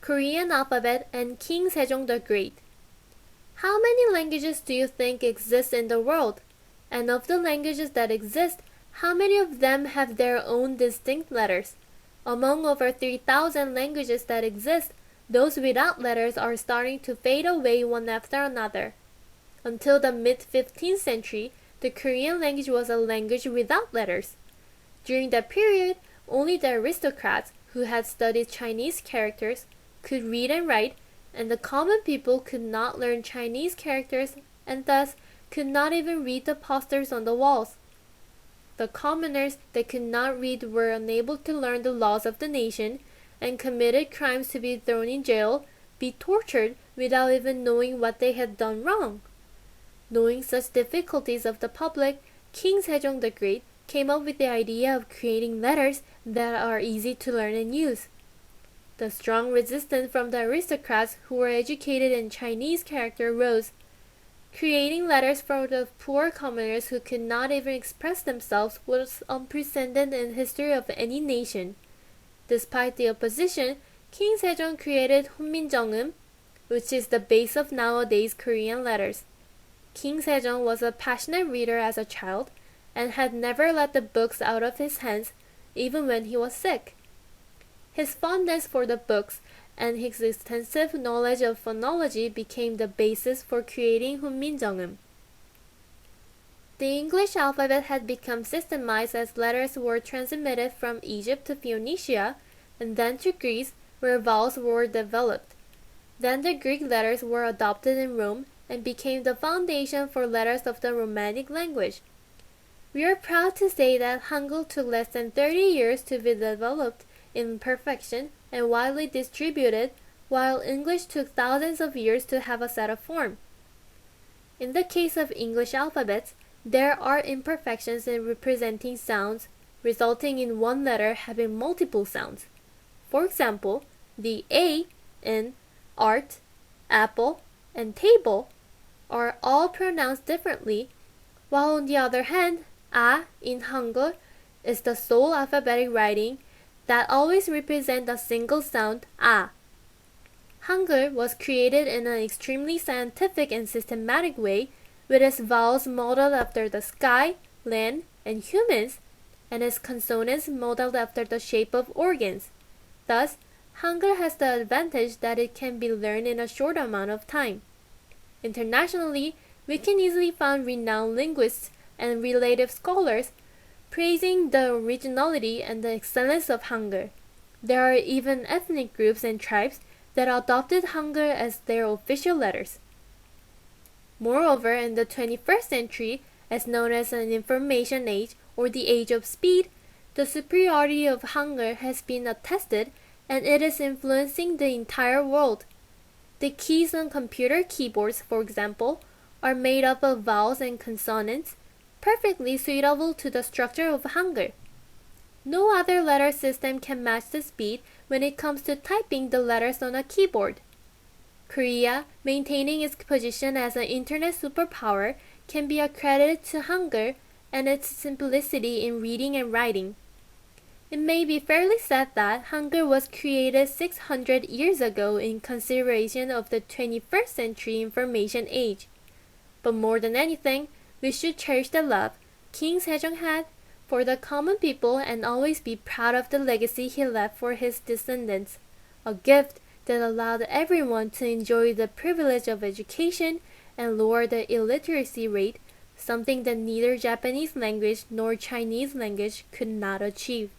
Korean alphabet, and King Sejong the Great. How many languages do you think exist in the world? And of the languages that exist, how many of them have their own distinct letters? Among over 3,000 languages that exist, those without letters are starting to fade away one after another. Until the mid-15th century, the Korean language was a language without letters. During that period, only the aristocrats, who had studied Chinese characters, could read and write, and the common people could not learn Chinese characters and thus could not even read the posters on the walls. The commoners that could not read were unable to learn the laws of the nation and committed crimes to be thrown in jail, be tortured without even knowing what they had done wrong. Knowing such difficulties of the public, King Sejong the Great came up with the idea of creating letters that are easy to learn and use. The strong resistance from the aristocrats who were educated in Chinese character rose. Creating letters for the poor commoners who could not even express themselves was unprecedented in the history of any nation. Despite the opposition, King Sejong created 훈민정음, which is the base of nowadays Korean letters. King Sejong was a passionate reader as a child and had never let the books out of his hands, even when he was sick. His fondness for the books and his extensive knowledge of phonology became the basis for creating 훈민정음. The English alphabet had become systemized as letters were transmitted from Egypt to Phoenicia and then to Greece, where vowels were developed. Then the Greek letters were adopted in Rome and became the foundation for letters of the Romanic language. We are proud to say that Hangul took less than 30 years to be developed in perfection and widely distributed, while English took thousands of years to have a set of form. In the case of English alphabets, there are imperfections in representing sounds, resulting in one letter having multiple sounds. For example, the A in art, apple, and table are all pronounced differently, while on the other hand, A in Hangul is the sole alphabetic writing that always represents a single sound, A. Hangul was created in an extremely scientific and systematic way, with its vowels modeled after the sky, land, and humans, and its consonants modeled after the shape of organs. Thus, Hangul has the advantage that it can be learned in a short amount of time. Internationally, we can easily find renowned linguists and relative scholars praising the originality and the excellence of Hangul. There are even ethnic groups and tribes that adopted Hangul as their official letters. Moreover, in the 21st century, as known as an information age or the age of speed, the superiority of Hangul has been attested and it is influencing the entire world. The keys on computer keyboards, for example, are made up of vowels and consonants, perfectly suitable to the structure of Hangul. No other letter system can match the speed when it comes to typing the letters on a keyboard. Korea, maintaining its position as an internet superpower, can be accredited to Hangul and its simplicity in reading and writing. It may be fairly said that Hangul was created 600 years ago in consideration of the 21st century information age. But more than anything, we should cherish the love King Sejong had for the common people and always be proud of the legacy he left for his descendants, a gift that allowed everyone to enjoy the privilege of education and lower the illiteracy rate, something that neither Japanese language nor Chinese language could not achieve.